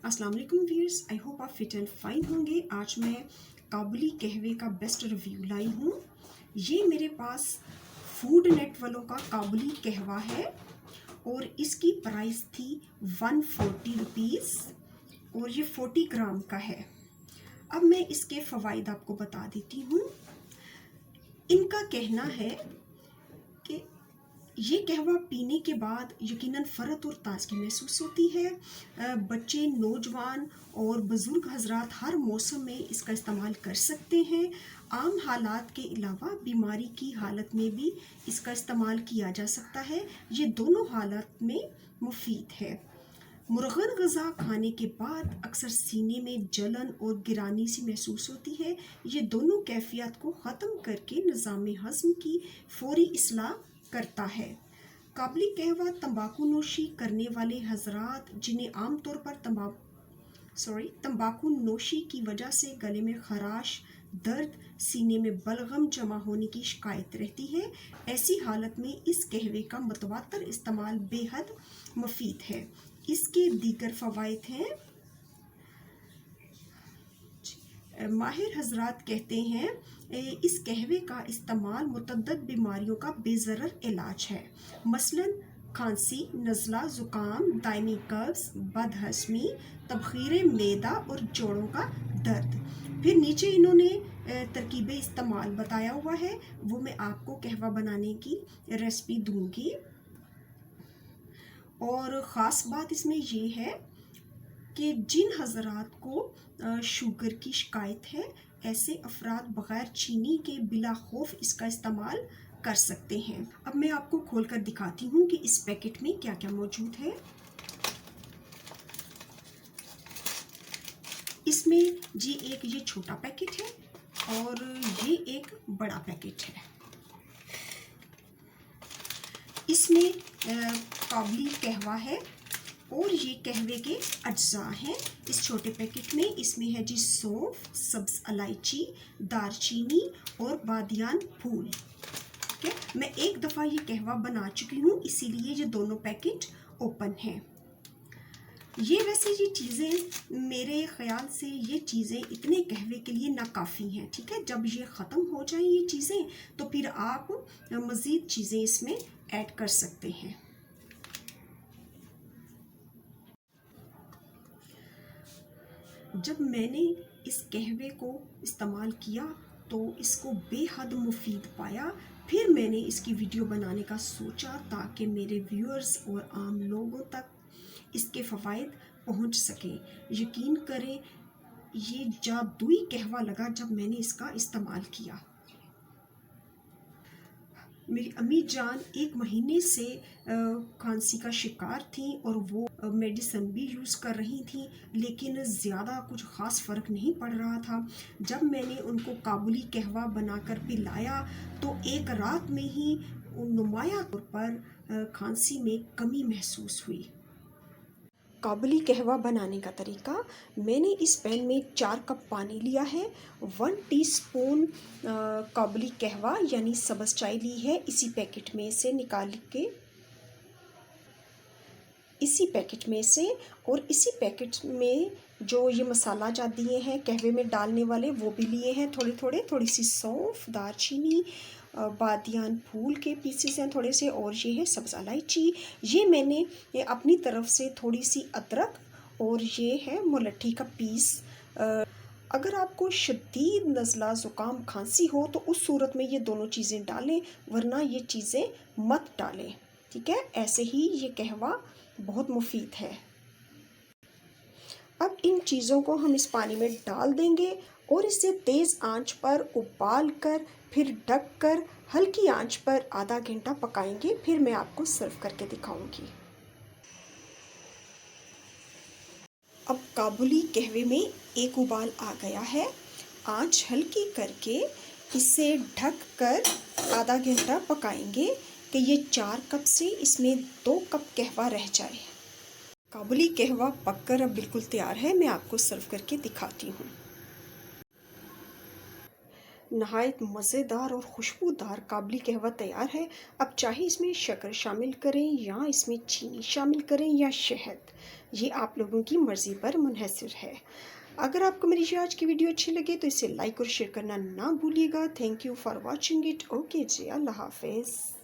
अस्सलाम वालेकुम viewers, I hope आप फिट एंड फाइन होंगे। आज मैं काबुली कहवे का बेस्ट रिव्यू लाई हूँ। ये मेरे पास फूड नेट वालों का काबुली कहवा है और इसकी प्राइस थी 140 रुपीज़ और ये 40 ग्राम का है। अब मैं इसके फ़वाइद आपको बता देती हूँ। इनका कहना है कि ये कहवा पीने के बाद यकीनन फ़रत और ताज़गी महसूस होती है। बच्चे, नौजवान और बुज़ुर्ग हजरात हर मौसम में इसका इस्तेमाल कर सकते हैं। आम हालात के अलावा बीमारी की हालत में भी इसका इस्तेमाल किया जा सकता है। ये दोनों हालत में मुफीद है। मुरगन ग़ज़ा खाने के बाद अक्सर सीने में जलन और गिरानी सी महसूस होती है। ये दोनों कैफियत को ख़त्म करके निज़ाम हज़म की फ़ौरी इस्लाह करता है। काबुली कहवा तंबाकू नोशी करने वाले हजरात जिन्हें आमतौर पर तंबाकू नोशी की वजह से गले में खराश, दर्द, सीने में बलगम जमा होने की शिकायत रहती है, ऐसी हालत में इस कहवे का मुतवातर इस्तेमाल बेहद मुफीद है। इसके दीगर फ़वाइद हैं। माहिर हजरात कहते हैं इस कहवे का इस्तेमाल मुतअद्दिद बीमारियों का बेज़रर इलाज है, मसलन खांसी, नज़ला, ज़ुकाम, दायमी कब्ज़, बदहज़मी, तबख़ीर मैदा और जोड़ों का दर्द। फिर नीचे इन्होंने तरकीब इस्तेमाल बताया हुआ है, वो मैं आपको कहवा बनाने की रेसिपी दूंगी। और ख़ास बात इसमें ये है कि जिन हजरात को शुगर की शिकायत है, ऐसे अफराद बग़ैर चीनी के बिला खौफ इसका इस्तेमाल कर सकते हैं। अब मैं आपको खोलकर दिखाती हूँ कि इस पैकेट में क्या क्या मौजूद है। इसमें ये छोटा पैकेट है और ये एक बड़ा पैकेट है। इसमें काबुली कहवा है और ये कहवे के अज्जा हैं। इस छोटे पैकेट में इसमें है जी सौंफ, सब्ज़ इलायची, दारचीनी और बादियान फूल। ठीक है, मैं एक दफ़ा ये कहवा बना चुकी हूँ, इसीलिए ये दोनों पैकेट ओपन हैं। ये वैसे ये चीज़ें मेरे ख़्याल से ये चीज़ें इतने कहवे के लिए नाकाफ़ी हैं। ठीक है, जब ये ख़त्म हो जाएं ये चीज़ें तो फिर आप मज़ीद चीज़ें इसमें ऐड कर सकते हैं। जब मैंने इस कहवे को इस्तेमाल किया तो इसको बेहद मुफीद पाया। फिर मैंने इसकी वीडियो बनाने का सोचा ताकि मेरे व्यूअर्स और आम लोगों तक इसके फ़वाइद पहुंच सकें। यकीन करें, ये जादुई कहवा लगा जब मैंने इसका इस्तेमाल किया। मेरी अम्मी जान 1 महीने से खांसी का शिकार थी और वो मेडिसिन भी यूज़ कर रही थी, लेकिन ज़्यादा कुछ ख़ास फ़र्क नहीं पड़ रहा था। जब मैंने उनको काबुली कहवा बनाकर पिलाया तो एक रात में ही नुमाया तौर पर खांसी में कमी महसूस हुई। काबुली कहवा बनाने का तरीका, मैंने इस पैन में 4 कप पानी लिया है, 1 टीस्पून काबुली कहवा यानी सब्ज़ चाय ली है, इसी पैकेट में से निकाल के इसी पैकेट में से, और इसी पैकेट में जो ये मसाला जा दिए हैं कहवे में डालने वाले वो भी लिए हैं थोड़े थोड़े। थोड़ी सी सौंफ, दारचीनी, बादियान फूल के पीसेस हैं थोड़े से, और ये है सब्ज़ इलायची। ये मैंने अपनी तरफ से थोड़ी सी अदरक, और ये है मुलट्ठी का पीस। अगर आपको शदीद नज़ला, ज़ुकाम, खांसी हो तो उस सूरत में ये दोनों चीज़ें डालें, वरना ये चीज़ें मत डालें। ठीक है, ऐसे ही ये कहवा बहुत मुफीद है। अब इन चीज़ों को हम इस पानी में डाल देंगे और इसे तेज़ आंच पर उबाल कर फिर ढक कर हल्की आंच पर आधा घंटा पकाएंगे। फिर मैं आपको सर्व करके दिखाऊंगी। अब काबुली कहवे में एक उबाल आ गया है। आंच हल्की करके इसे ढक कर आधा घंटा पकाएंगे कि ये 4 कप से इसमें 2 कप कहवा रह जाए। काबुली कहवा पककर अब बिल्कुल तैयार है, मैं आपको सर्व करके दिखाती हूँ। नहायत मज़ेदार और खुशबूदार काबुली कहवा तैयार है। अब चाहे इसमें शक्कर शामिल करें या इसमें चीनी शामिल करें या शहद, ये आप लोगों की मर्ज़ी पर मुनहसर है। अगर आपको मेरी ये आज की वीडियो अच्छी लगे तो इसे लाइक और शेयर करना ना भूलिएगा। Thank you for watching it. Okay जी, अल्लाह हाफिज़।